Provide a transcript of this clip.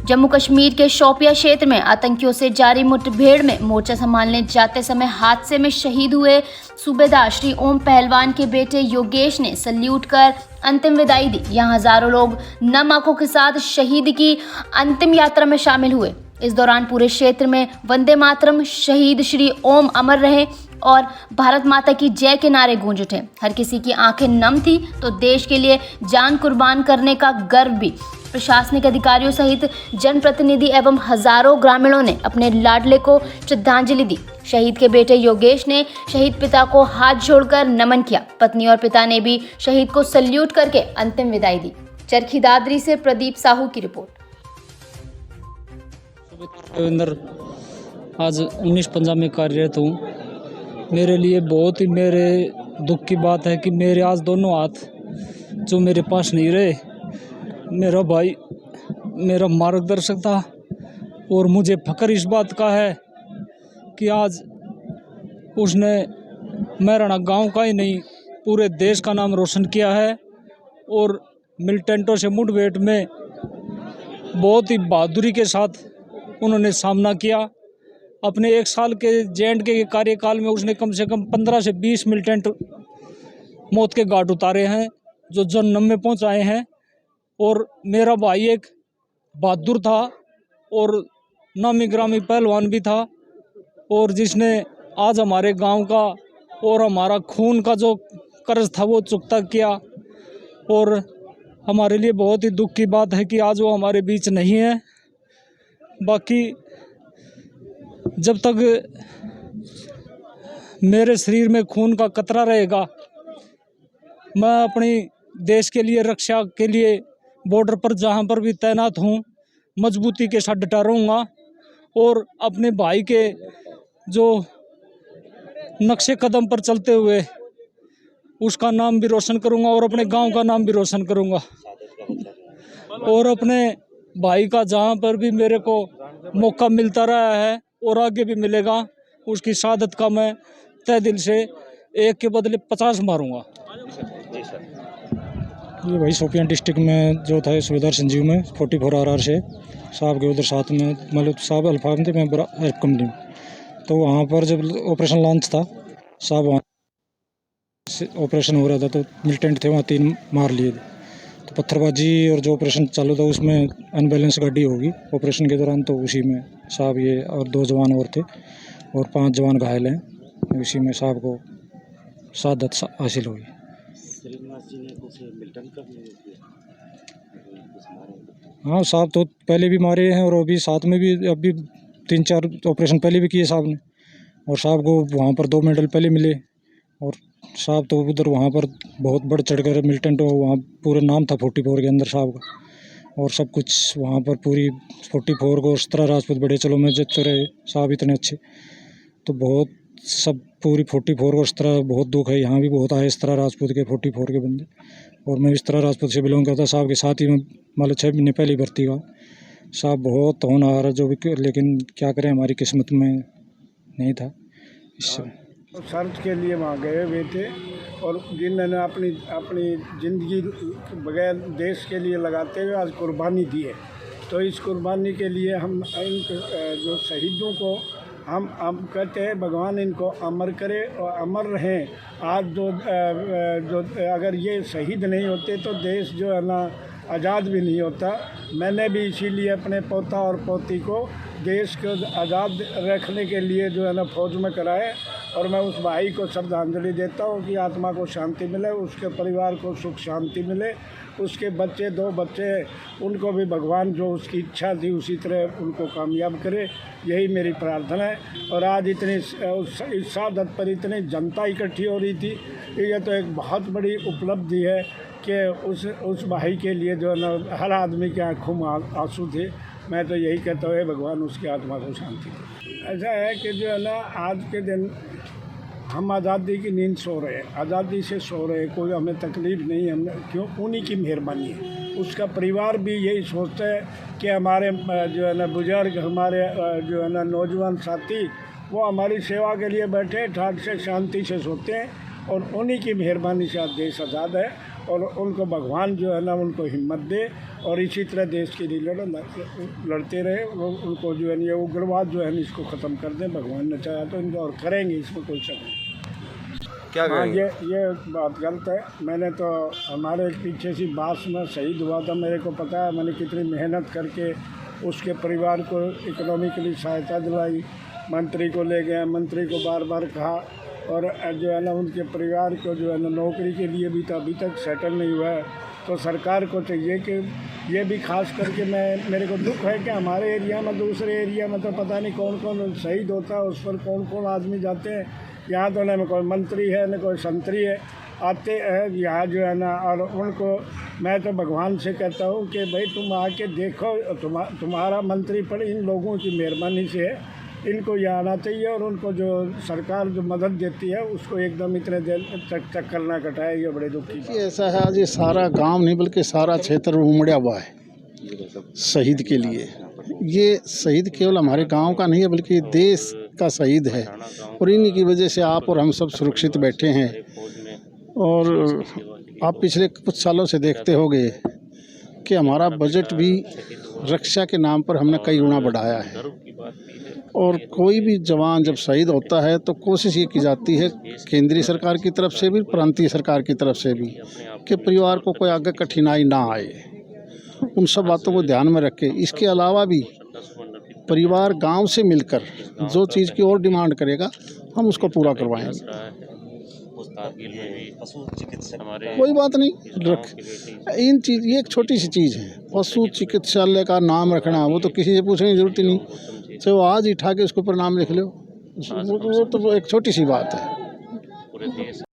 जम्मू कश्मीर के शोपिया क्षेत्र में आतंकियों से जारी मुठभेड़ में मोर्चा संभालने जाते समय हादसे में शहीद हुए सूबेदार श्री ओम पहलवान के बेटे योगेश ने सल्यूट कर अंतिम विदाई दी। यहां हजारों लोग नम आंखों के साथ शहीद की अंतिम यात्रा में शामिल हुए। इस दौरान पूरे क्षेत्र में वंदे मातरम, शहीद श्री ओम अमर रहे और भारत माता की जय के नारे गूंज उठे। हर किसी की आंखें नम थी तो देश के लिए जान कुर्बान करने का गर्व भी। प्रशासनिक अधिकारियों सहित जनप्रतिनिधि एवं हजारों ग्रामीणों ने अपने लाडले को श्रद्धांजलि दी। शहीद के बेटे योगेश ने शहीद पिता को हाथ जोड़कर नमन किया। पत्नी और पिता ने भी शहीद को सल्यूट करके अंतिम विदाई दी। चरखी दादरी से प्रदीप साहू की रिपोर्ट। रविंद्र आज 19 पंजाब में कार्यरत हूँ। मेरे लिए बहुत ही मेरे दुख की बात है कि मेरे आज दोनों हाथ जो मेरे पास नहीं रहे। मेरा भाई मेरा मार्गदर्शक था और मुझे फख्र इस बात का है कि आज उसने मेरा गांव का ही नहीं पूरे देश का नाम रोशन किया है और मिलिटेंटों से मुठभेड़ में बहुत ही बहादुरी के साथ उन्होंने सामना किया। अपने 1 साल के J&K के कार्यकाल में उसने कम से कम 15 से 20 मिलिटेंट मौत के घाट उतारे हैं, जो जन्म में पहुंचाए हैं। और मेरा भाई एक बहादुर था और नामी ग्रामी पहलवान भी था और जिसने आज हमारे गांव का और हमारा खून का जो कर्ज था वो चुकता किया। और हमारे लिए बहुत ही दुख की बात है कि आज वो हमारे बीच नहीं है। बाकी जब तक मेरे शरीर में खून का कतरा रहेगा, मैं अपनी देश के लिए रक्षा के लिए बॉर्डर पर जहां पर भी तैनात हूं मजबूती के साथ डटा रहूँगा और अपने भाई के जो नक्शे कदम पर चलते हुए उसका नाम भी रोशन करूंगा और अपने गांव का नाम भी रोशन करूंगा। और अपने भाई का जहां पर भी मेरे को मौका मिलता रहा है और आगे भी मिलेगा, उसकी शहादत का मैं तहे दिल से 1 के बदले 50 मारूंगा। ये भाई शोपियां डिस्ट्रिक्ट में जो था सूबेदार संजीव में 44 RR से साहब के उधर साथ में मतलब साहब अल्फाम थे, मैं हेल्प कंपनी में। तो वहाँ पर जब ऑपरेशन लॉन्च था, साहब वहाँ ऑपरेशन हो रहा था तो मिलिटेंट थे वहाँ 3 मार लिए थे। तो पत्थरबाजी और जो ऑपरेशन चालू था उसमें अनबैलेंस गाड़ी होगी ऑपरेशन के दौरान, तो उसी में साहब ये और 2 जवान और थे और 5 जवान घायल हैं। उसी में साहब को शहादत हासिल हुई। हाँ, साहब तो पहले भी मारे हैं और अभी साथ में भी अभी 3-4 ऑपरेशन पहले भी किए साहब ने। और साहब को वहाँ पर 2 मेडल पहले मिले और साहब तो उधर वहाँ पर बहुत बढ़ चढ़ कर मिलिटेंट वहाँ पूरा नाम था 44 के अंदर साहब का। और सब कुछ वहाँ पर पूरी 44 को 17 राजपूत बड़े चलो में जितते रहे साहब इतने अच्छे। तो बहुत सब पूरी 44 को 17 बहुत दुख है। यहाँ भी बहुत आए इस तरह राजपूत के 44 के बंदे और मैं इस तरह राजपूत से बिलोंग करता। साहब के साथ ही मैं मतलब 6 महीने पहले भर्ती हुआ। साहब बहुत होनहार है जो भी, लेकिन क्या करें हमारी किस्मत में नहीं था। इससे सर्च के लिए वहाँ गए हुए थे और जिन्होंने अपनी ज़िंदगी बगैर देश के लिए लगाते हुए आज कुर्बानी दी है। तो इस कुर्बानी के लिए हम इन जो शहीदों को हम कहते हैं भगवान इनको अमर करे और अमर रहें। आज जो अगर ये शहीद नहीं होते तो देश जो है ना आज़ाद भी नहीं होता। मैंने भी इसीलिए अपने पोता और पोती को देश को आज़ाद रखने के लिए जो है ना फौज में कराए और मैं उस भाई को श्रद्धांजलि देता हूँ कि आत्मा को शांति मिले, उसके परिवार को सुख शांति मिले, उसके बच्चे 2 बच्चे उनको भी भगवान जो उसकी इच्छा थी उसी तरह उनको कामयाब करे, यही मेरी प्रार्थना है। और आज इतनी इस शहादत पर इतनी जनता इकट्ठी हो रही थी, ये तो एक बहुत बड़ी उपलब्धि है कि उस भाई के लिए जो है ना हर आदमी के आँखों में आंसू थे। मैं तो यही कहता हूँ भगवान उसकी आत्मा को शांति दे। ऐसा है कि जो है ना आज के दिन हम आज़ादी की नींद सो रहे हैं, आज़ादी से सो रहे हैं, कोई हमें तकलीफ़ नहीं, हमने क्यों उन्हीं की मेहरबानी है। उसका परिवार भी यही सोचता है कि हमारे जो है ना बुजुर्ग, हमारे जो है ना नौजवान साथी वो हमारी सेवा के लिए बैठे ठाठ से शांति से सोते हैं और उन्हीं की मेहरबानी से आज देश आज़ाद है। और उनको भगवान जो है ना उनको हिम्मत दे और इसी तरह देश के लिए लड़ते रहे। वो उनको जो है ये उग्रवाद जो है इसको ख़त्म कर दें, भगवान ने चाहा तो इनको, और करेंगे, इसमें कोई शक नहीं। क्या हाँ, कहेंगे? ये बात गलत है। मैंने तो हमारे पीछे सी बास में शहीद हुआ था, मेरे को पता है मैंने कितनी मेहनत करके उसके परिवार को इकोनॉमिकली सहायता दिलाई। मंत्री को ले गया, मंत्री को बार बार कहा, और जो है ना उनके परिवार को जो है ना नौकरी के लिए भी तो अभी तक सेटल नहीं हुआ है। तो सरकार को चाहिए कि ये भी खास करके मेरे को दुख है कि हमारे एरिया में, दूसरे एरिया में तो पता नहीं कौन कौन शहीद होता है, उस पर कौन कौन आदमी जाते हैं। यहाँ तो न कोई मंत्री है न कोई संतरी है, आते हैं यहाँ जो है ना, और उनको मैं तो भगवान से कहता हूँ कि भाई तुम आके देखो, तुम्हारा मंत्री पर इन लोगों की मेहरबानी से है, इनको यहाँ आना चाहिए, और उनको जो सरकार जो मदद देती है उसको एकदम इतने देर तक चक्कर ना कटाए। ये बड़े दुख की बात है। ऐसा है, आज ये सारा गांव नहीं बल्कि सारा क्षेत्र उमड़ा हुआ है शहीद के लिए। ये शहीद केवल हमारे गांव का नहीं है बल्कि देश का शहीद है, और इन्हीं की वजह से आप और हम सब सुरक्षित बैठे हैं। और आप पिछले कुछ सालों से देखते होंगे कि हमारा बजट भी रक्षा के नाम पर हमने कई गुना बढ़ाया है, और कोई भी जवान जब शहीद होता है तो कोशिश ये की जाती है केंद्रीय सरकार की तरफ से भी, प्रांतीय सरकार की तरफ से भी, कि परिवार को कोई आगे कठिनाई ना आए। उन सब बातों को ध्यान में रखें। इसके अलावा भी परिवार गांव से मिलकर जो चीज़ की और डिमांड करेगा हम उसको पूरा करवाएंगे। कोई बात नहीं, इन चीज़, ये एक छोटी सी चीज़ है, पशु चिकित्सालय का नाम रखना, वो तो किसी से पूछने की जरूरत ही नहीं, तो आज ही उठा के उसके ऊपर नाम लिख लो, वो तो एक छोटी सी बात है।